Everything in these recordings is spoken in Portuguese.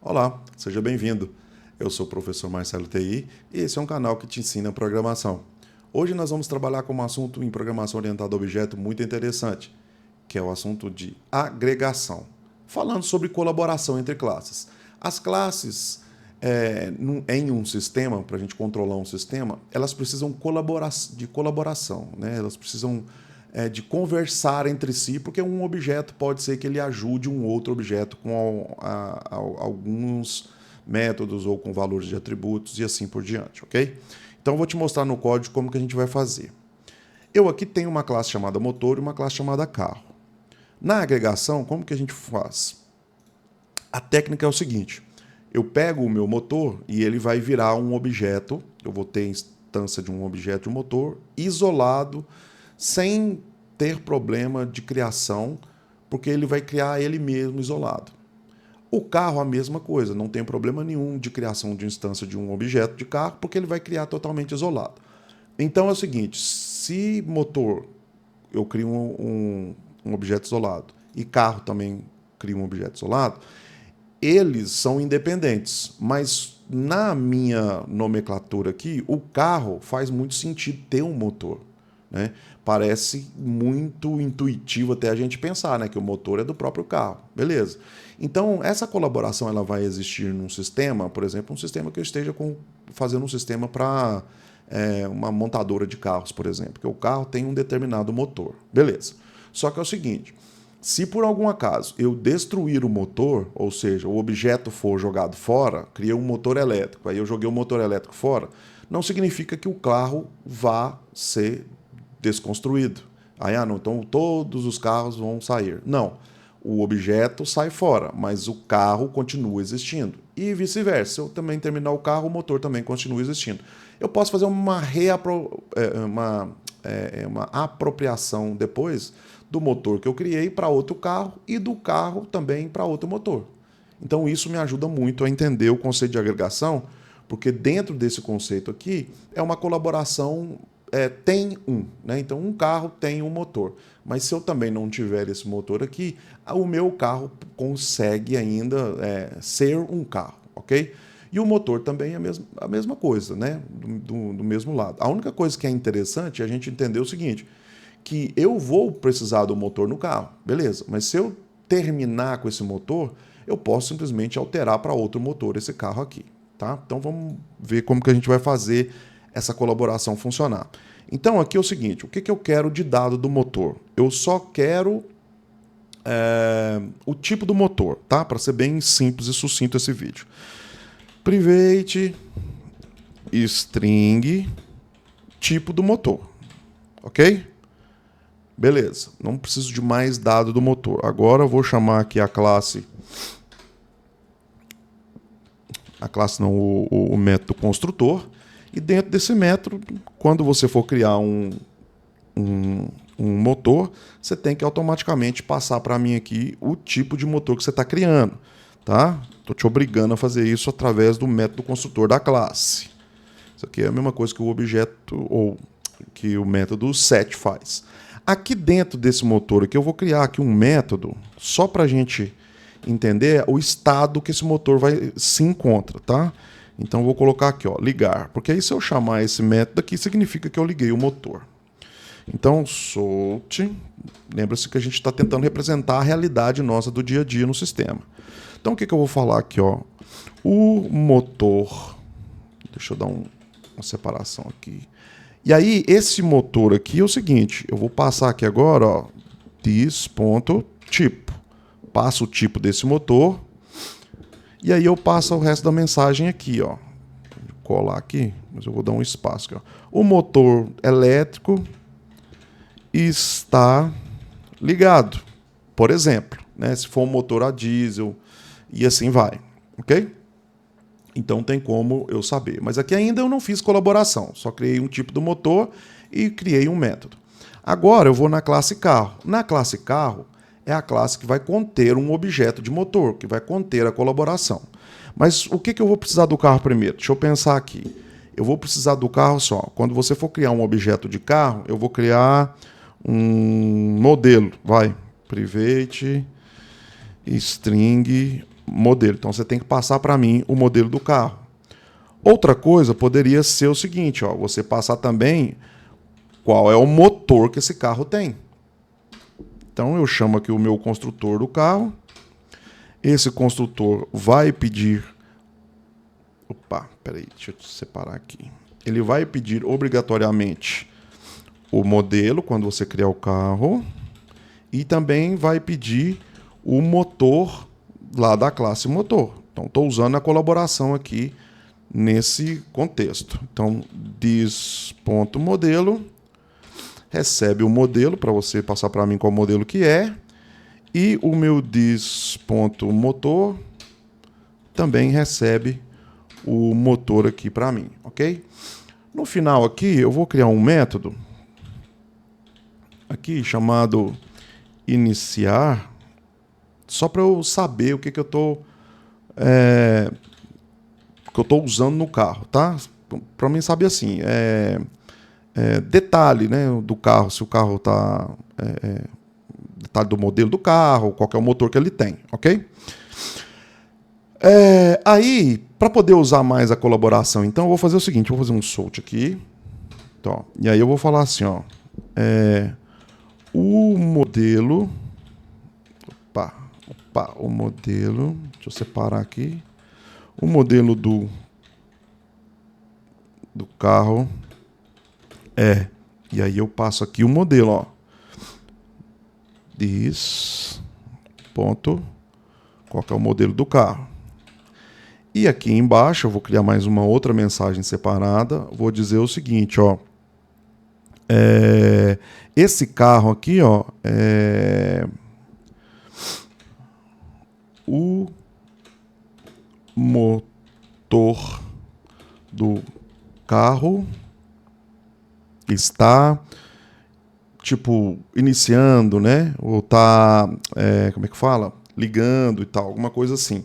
Olá, seja bem-vindo. Eu sou o professor Marcelo TI e esse é um canal que te ensina programação. Hoje nós vamos trabalhar com um assunto em programação orientada a objeto muito interessante, que é o assunto de agregação, falando sobre colaboração entre classes. As classes em um sistema, para a gente controlar um sistema, elas precisam de colaboração, né? Elas precisam de conversar entre si, porque um objeto pode ser que ele ajude um outro objeto com alguns métodos ou com valores de atributos e assim por diante, ok? Então eu vou te mostrar no código como que a gente vai fazer. Eu aqui tenho uma classe chamada motor e uma classe chamada carro. Na agregação, como que a gente faz? A técnica é o seguinte: eu pego o meu motor e ele vai virar um objeto, eu vou ter instância de um objeto de motor isolado, sem ter problema de criação, porque ele vai criar ele mesmo isolado. O carro, a mesma coisa, não tem problema nenhum de criação de instância de um objeto de carro, porque ele vai criar totalmente isolado. Então é o seguinte: se motor eu crio um objeto isolado e carro também cria um objeto isolado, eles são independentes, mas na minha nomenclatura aqui, o carro faz muito sentido ter um motor, né? Parece muito intuitivo até a gente pensar, né, que o motor é do próprio carro, beleza? Então essa colaboração ela vai existir num sistema, por exemplo, um sistema que eu esteja fazendo um sistema para uma montadora de carros, por exemplo, que o carro tem um determinado motor, beleza? Só que é o seguinte: se por algum acaso eu destruir o motor, ou seja, o objeto for jogado fora, criei um motor elétrico, aí eu joguei o motor elétrico fora, não significa que o carro vá ser desconstruído. Aí, não, então todos os carros vão sair. Não. O objeto sai fora, mas o carro continua existindo. E vice-versa. Se eu também terminar o carro, o motor também continua existindo. Eu posso fazer uma apropriação depois do motor que eu criei para outro carro e do carro também para outro motor. Então isso me ajuda muito a entender o conceito de agregação, porque dentro desse conceito aqui é uma colaboração, tem um, né? Então um carro tem um motor, mas se eu também não tiver esse motor aqui, o meu carro consegue ainda ser um carro, ok? E o motor também é a mesma coisa, né? Do mesmo lado. A única coisa que é interessante é a gente entender o seguinte: que eu vou precisar do motor no carro, beleza, mas se eu terminar com esse motor, eu posso simplesmente alterar para outro motor esse carro aqui, tá? Então vamos ver como que a gente vai fazer essa colaboração funcionar. Então aqui é o seguinte: o que eu quero de dado do motor? Eu só quero o tipo do motor, tá? Para ser bem simples e sucinto esse vídeo. Private string tipo do motor, ok? Beleza, não preciso de mais dado do motor. Agora eu vou chamar aqui a classe não, o método construtor. E dentro desse método, quando você for criar um motor, você tem que automaticamente passar para mim aqui o tipo de motor que você está criando, tá? Estou te obrigando a fazer isso através do método construtor da classe. Isso aqui é a mesma coisa que o objeto ou que o método set faz. Aqui dentro desse motor aqui eu vou criar aqui um método só para a gente entender o estado que esse motor se encontra, tá? Então eu vou colocar aqui, ó, ligar, porque aí se eu chamar esse método aqui significa que eu liguei o motor. Então solte, lembra-se que a gente está tentando representar a realidade nossa do dia a dia no sistema. Então o que eu vou falar aqui, ó? O motor, deixa eu dar uma separação aqui. E aí, esse motor aqui é o seguinte: eu vou passar aqui agora, ó, this.tipo. Passo o tipo desse motor. E aí eu passo o resto da mensagem aqui, ó. Vou colar aqui, mas eu vou dar um espaço aqui, ó. O motor elétrico está ligado, por exemplo, né? Se for um motor a diesel e assim vai, ok? Então tem como eu saber. Mas aqui ainda eu não fiz colaboração. Só criei um tipo do motor e criei um método. Agora eu vou na classe carro. Na classe carro é a classe que vai conter um objeto de motor, que vai conter a colaboração. Mas o que eu vou precisar do carro primeiro? Deixa eu pensar aqui. Eu vou precisar do carro só. Quando você for criar um objeto de carro, eu vou criar um modelo. Vai. Private string modelo. Então você tem que passar para mim o modelo do carro. Outra coisa poderia ser o seguinte, ó, você passar também qual é o motor que esse carro tem. Então eu chamo aqui o meu construtor do carro. Esse construtor vai pedir... Opa, peraí, deixa eu separar aqui. Ele vai pedir obrigatoriamente o modelo quando você criar o carro e também vai pedir o motor lá da classe motor. Então estou usando a colaboração aqui nesse contexto. Então this.modelo recebe o modelo para você passar para mim qual modelo que é. E o meu this.motor também recebe o motor aqui para mim, ok? No final aqui eu vou criar um método aqui chamado iniciar, só para eu saber o que eu estou usando no carro, tá? Para mim saber assim, detalhe, né, do carro, se o carro está detalhe do modelo do carro, qual é o motor que ele tem, ok? Aí, para poder usar mais a colaboração, então eu vou fazer o seguinte, eu vou fazer um sort aqui, então, e aí eu vou falar assim, ó, o modelo, o modelo, deixa eu separar aqui, o modelo do carro e aí eu passo aqui o modelo, ó, qual que é o modelo do carro. E aqui embaixo eu vou criar mais uma outra mensagem separada. Vou dizer o seguinte, ó. Esse carro aqui, ó, o motor do carro está tipo iniciando, né? Ou tá, como é que fala? Ligando e tal, alguma coisa assim.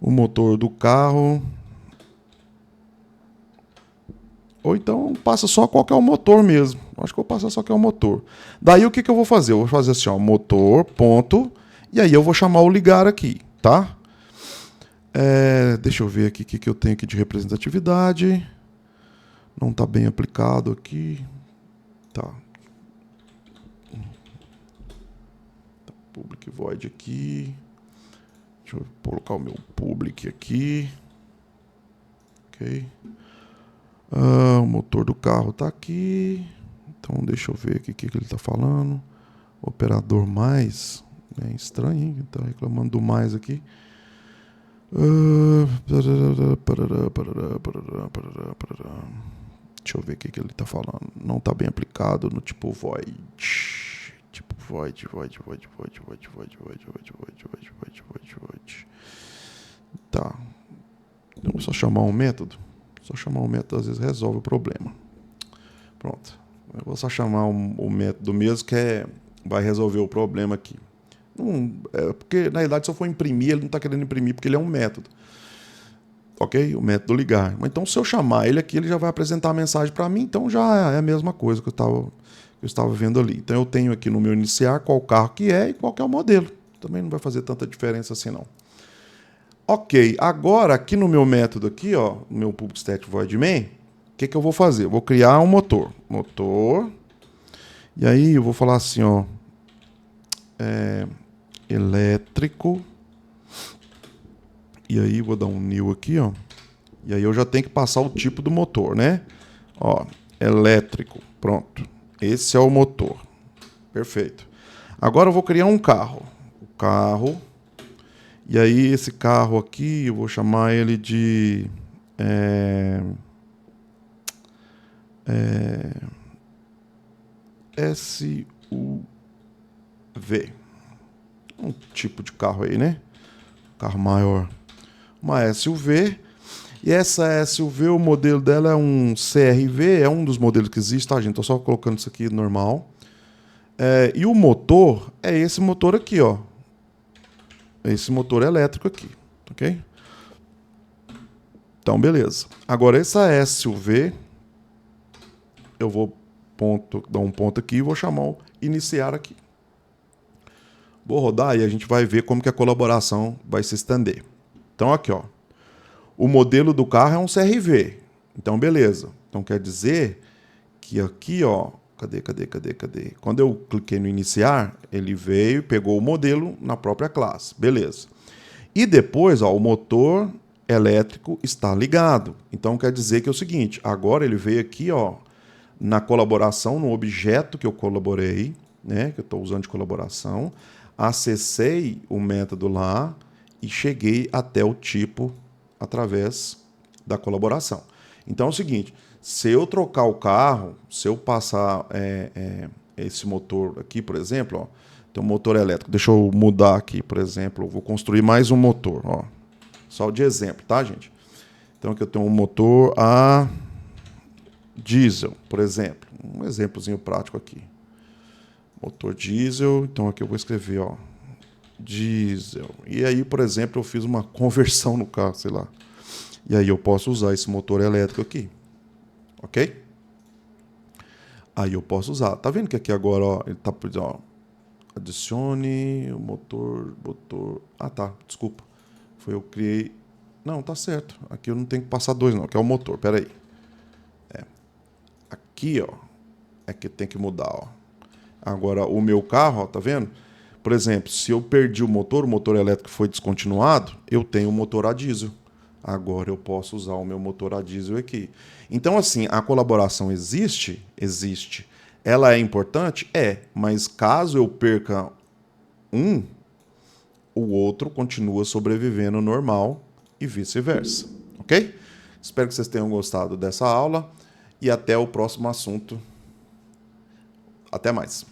O motor do carro. Ou então passa só qual que é o motor mesmo. Acho que eu vou passar só qual é o motor. Daí o que eu vou fazer? Eu vou fazer assim, ó, motor, ponto. E aí eu vou chamar o ligar aqui, tá? Deixa eu ver aqui o que eu tenho aqui de representatividade. Não está bem aplicado aqui. Tá. Public void aqui. Deixa eu colocar o meu public aqui. Ok. O motor do carro está aqui. Então deixa eu ver aqui o que ele está falando. Operador mais. É estranho, hein? Está reclamando do mais aqui. Deixa eu ver o que ele está falando. Não está bem aplicado no tipo void. Tipo void. Tá. Eu vou só chamar um método. Só chamar um método às vezes resolve o problema. Pronto. Eu vou só chamar o método mesmo que vai resolver o problema aqui. Porque na realidade se eu for imprimir, ele não está querendo imprimir porque ele é um método. Ok? O método ligar. Então se eu chamar ele aqui, ele já vai apresentar a mensagem para mim. Então já é a mesma coisa que eu estava vendo ali. Então eu tenho aqui no meu iniciar qual carro que é e qual que é o modelo. Também não vai fazer tanta diferença assim não. Ok, agora aqui no meu método aqui, ó, no meu public static void main, o que eu vou fazer? Eu vou criar um motor. Motor. E aí eu vou falar assim, ó, elétrico. E aí vou dar um new aqui, ó. E aí eu já tenho que passar o tipo do motor, né? Ó, elétrico. Pronto. Esse é o motor. Perfeito. Agora eu vou criar um carro. O carro. E aí esse carro aqui, eu vou chamar ele de SUV. Um tipo de carro aí, né? Carro maior. Uma SUV. E essa SUV, o modelo dela é um CR-V, é um dos modelos que existe, tá, gente? Tô só colocando isso aqui normal. E o motor é esse motor aqui, ó. Esse motor elétrico aqui, ok? Então, beleza. Agora, essa SUV, eu vou dar um ponto aqui e vou chamar o iniciar aqui. Vou rodar e a gente vai ver como que a colaboração vai se estender. Então aqui, ó, o modelo do carro é um CRV. Então beleza. Então quer dizer que aqui, ó, cadê? Quando eu cliquei no iniciar, ele veio, pegou o modelo na própria classe. Beleza. E depois, ó, o motor elétrico está ligado. Então quer dizer que é o seguinte, agora ele veio aqui, ó, na colaboração, no objeto que eu colaborei, né, que eu estou usando de colaboração, acessei o método lá e cheguei até o tipo através da colaboração. Então é o seguinte, se eu trocar o carro, se eu passar esse motor aqui, por exemplo, ó, tem um motor elétrico. Deixa eu mudar aqui, por exemplo, eu vou construir mais um motor, ó. Só de exemplo, tá, gente? Então aqui eu tenho um motor a diesel, por exemplo. Um exemplozinho prático aqui. Motor diesel, então aqui eu vou escrever, ó, diesel. E aí, por exemplo, eu fiz uma conversão no carro, sei lá. E aí eu posso usar esse motor elétrico aqui. Ok? Aí eu posso usar. Tá vendo que aqui agora, ó, ele tá, ó, adicione o motor. Ah, tá, desculpa. Foi eu criei. Não, tá certo. Aqui eu não tenho que passar dois, não, que é o motor. Pera aí. Aqui, ó, é que tem que mudar, ó. Agora, o meu carro, ó, tá vendo? Por exemplo, se eu perdi o motor elétrico foi descontinuado, eu tenho um motor a diesel. Agora eu posso usar o meu motor a diesel aqui. Então, assim, a colaboração existe? Existe. Ela é importante? É. Mas caso eu perca um, o outro continua sobrevivendo normal e vice-versa. Ok? Espero que vocês tenham gostado dessa aula e até o próximo assunto. Até mais.